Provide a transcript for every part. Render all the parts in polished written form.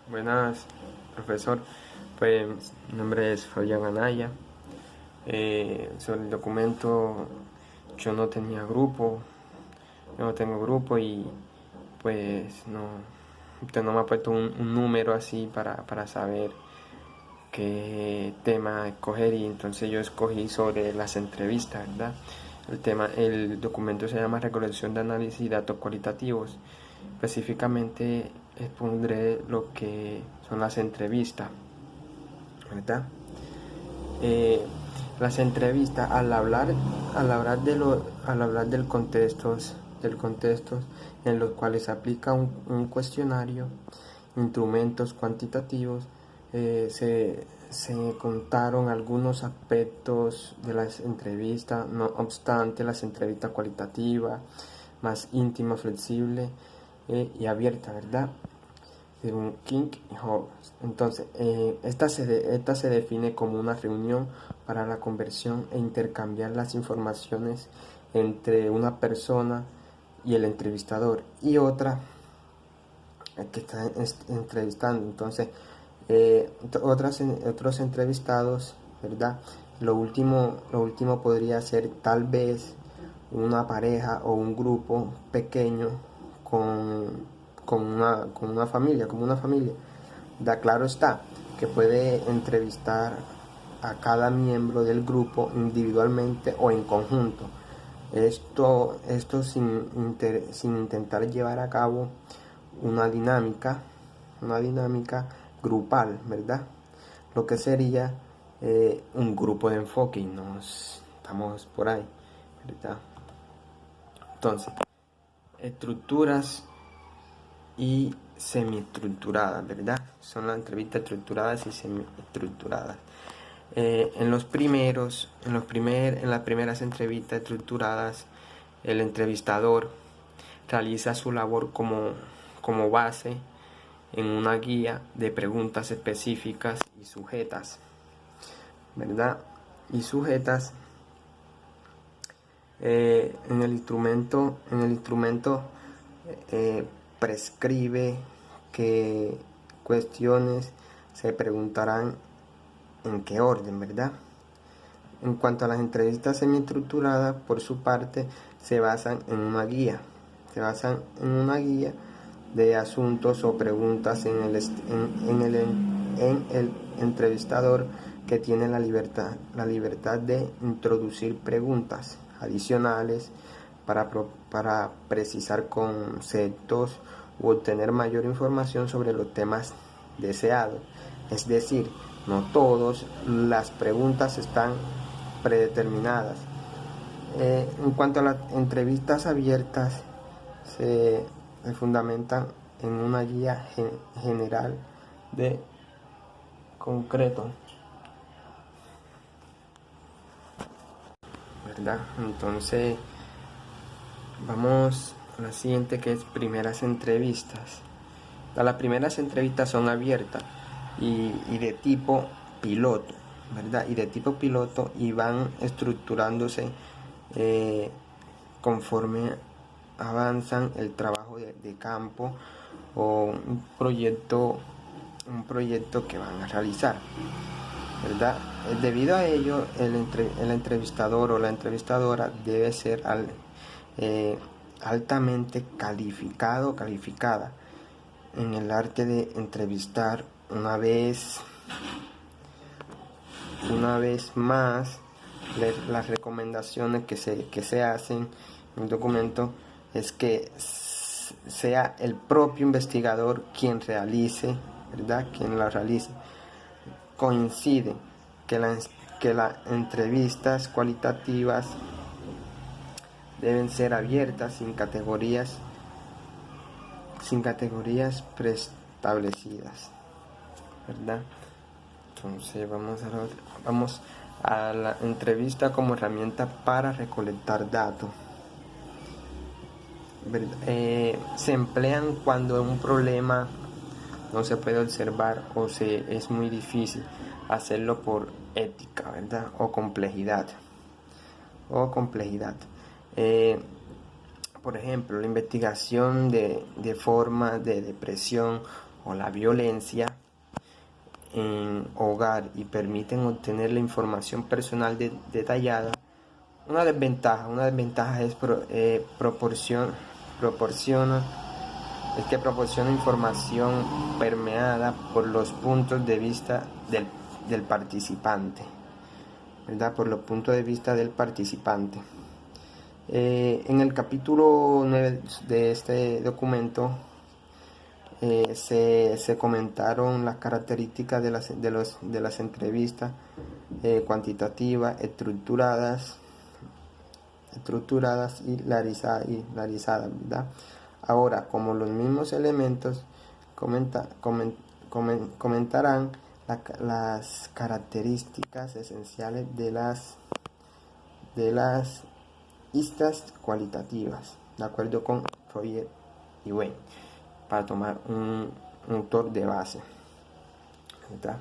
Buenas, profesor. Pues mi nombre es Fabián Anaya. Sobre el documento, yo no tenía grupo, yo no tengo grupo y pues no, usted no me ha puesto un número así para saber qué tema escoger y entonces yo escogí sobre las entrevistas, ¿verdad? El documento se llama Recolección de Análisis y Datos Cualitativos. Específicamente expondré lo que son las entrevistas, ¿verdad? Eh, las entrevistas, al hablar del contexto en los cuales se aplica un cuestionario, instrumentos cuantitativos, se contaron algunos aspectos de las entrevistas, no obstante las entrevistas cualitativas, más íntima, flexible y abierta, ¿verdad? Según King y Hobbes. Entonces, esta se define como una reunión para la conversión e intercambiar las informaciones entre una persona y el entrevistador y otra que está entrevistando. Entonces, otros entrevistados, ¿verdad? Lo último podría ser tal vez una pareja o un grupo pequeño con una familia, como una familia. Da claro está que puede entrevistar a cada miembro del grupo individualmente o en conjunto. Esto sin intentar llevar a cabo una dinámica, una dinámica grupal, ¿verdad? Lo que sería un grupo de enfoque y nos estamos por ahí, ¿verdad? Entonces, estructuras y semiestructuradas, ¿verdad? Son las entrevistas estructuradas y semiestructuradas. En las primeras entrevistas estructuradas, el entrevistador realiza su labor como base en una guía de preguntas específicas y sujetas, ¿verdad? Y sujetas en el instrumento prescribe que cuestiones se preguntarán en qué orden, ¿verdad? En cuanto a las entrevistas semiestructuradas, por su parte, se basan en una guía. Se basan en una guía de asuntos o preguntas en el entrevistador que tiene la libertad de introducir preguntas adicionales para precisar conceptos u obtener mayor información sobre los temas deseados. Es decir, no todas las preguntas están predeterminadas. En cuanto a las entrevistas abiertas, se fundamentan en una guía general de concreto, ¿verdad? Entonces, vamos a la siguiente, que es primeras entrevistas. Las primeras entrevistas son abiertas y de tipo piloto, ¿verdad? Y de tipo piloto y van estructurándose conforme avanzan el trabajo de campo o un proyecto que van a realizar, ¿verdad? Debido a ello, el entrevistador o la entrevistadora debe ser altamente calificada en el arte de entrevistar. Una vez más, las recomendaciones que se hacen en el documento es que sea el propio investigador quien realice, ¿verdad? Quien la realice. Coincide que las entrevistas cualitativas deben ser abiertas sin categorías preestablecidas, ¿verdad? Entonces vamos a la entrevista como herramienta para recolectar datos. Se emplean cuando un problema no se puede observar es muy difícil hacerlo por ética, ¿verdad? O complejidad. Por ejemplo, la investigación de formas de depresión o la violencia en hogar y permiten obtener la información personal detallada. Una desventaja es que proporciona información permeada por los puntos de vista del participante, ¿verdad? Por los puntos de vista del participante. En el capítulo 9 de este documento se comentaron las características de las entrevistas cuantitativas, estructuradas y realizadas, ¿verdad? Ahora, como los mismos elementos comentarán las características esenciales de las istas cualitativas, de acuerdo con Roger y Wayne, para tomar un autor de base, ¿verdad?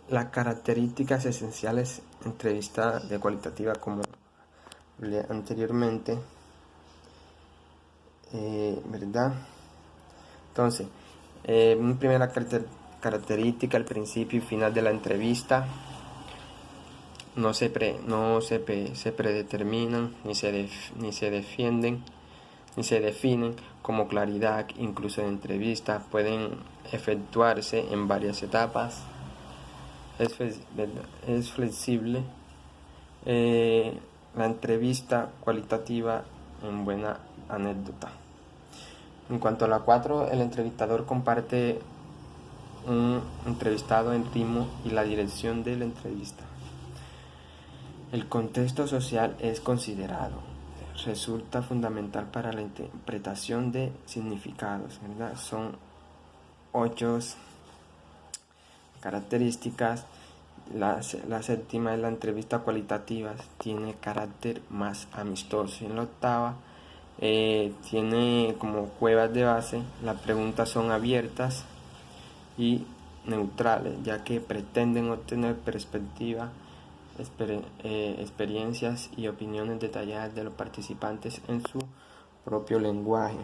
Las características esenciales entrevista de cualitativa, como leí anteriormente, ¿verdad? Entonces, una primera característica, el principio y final de la entrevista no se predeterminan ni se definen como claridad. Incluso en entrevistas pueden efectuarse en varias etapas. Es flexible. La entrevista cualitativa en buena anécdota. En cuanto a la 4, el entrevistador comparte un entrevistado en ritmo y la dirección de la entrevista. El contexto social es considerado. Resulta fundamental para la interpretación de significados, ¿verdad? Son 8 características. La séptima es la entrevista cualitativa, tiene carácter más amistoso. En la octava tiene como cuevas de base. Las preguntas son abiertas y neutrales, ya que pretenden obtener perspectiva, experiencias y opiniones detalladas de los participantes en su propio lenguaje.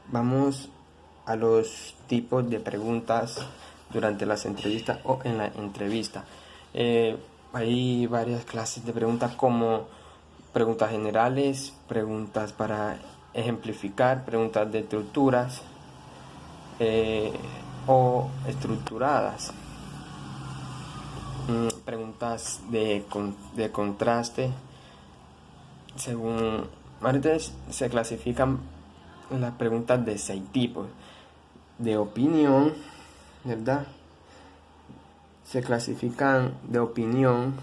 Vamos a los tipos de preguntas durante las entrevistas o en la entrevista. Hay varias clases de preguntas, como preguntas generales, preguntas para ejemplificar, preguntas de estructuras o estructuradas, preguntas de contraste. Según Martes, se clasifican las preguntas de 6 tipos. De opinión, ¿verdad? Se clasifican de opinión,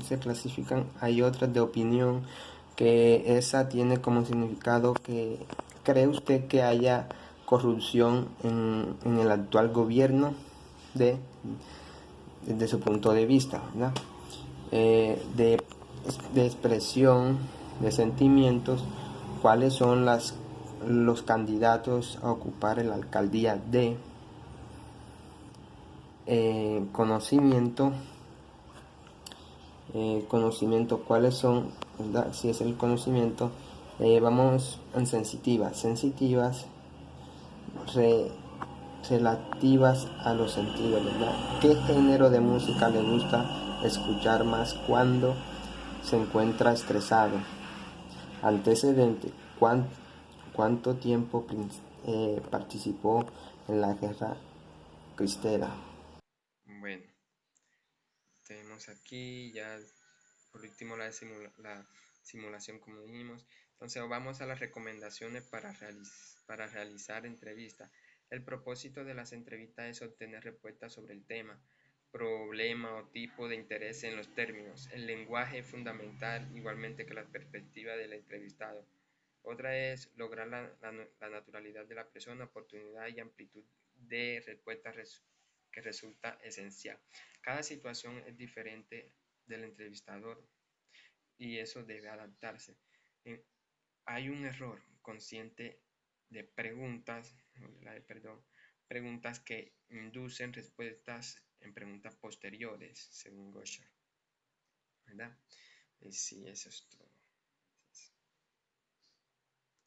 se clasifican. Hay otras de opinión, que esa tiene como significado que cree usted que haya corrupción en el actual gobierno desde su punto de vista, ¿verdad? De expresión de sentimientos, cuáles son los candidatos a ocupar la alcaldía de conocimiento, cuáles son, ¿verdad? Si es el conocimiento, vamos en sensitivas relativas a los sentidos, ¿verdad? ¿Qué género de música le gusta escuchar más cuando se encuentra estresado? Antecedente, ¿cuánto tiempo participó en la guerra cristera? Bueno, tenemos aquí ya por último la simulación, como dijimos. Entonces vamos a las recomendaciones para realizar entrevistas. El propósito de las entrevistas es obtener respuestas sobre el tema, problema o tipo de interés en los términos. El lenguaje es fundamental, igualmente que la perspectiva del entrevistado. Otra es lograr la naturalidad de la persona, oportunidad y amplitud de respuestas que resulta esencial. Cada situación es diferente del entrevistador y eso debe adaptarse. Hay un error consciente de preguntas que inducen respuestas en preguntas posteriores, según Gosher. ¿verdad? Sí, eso es todo.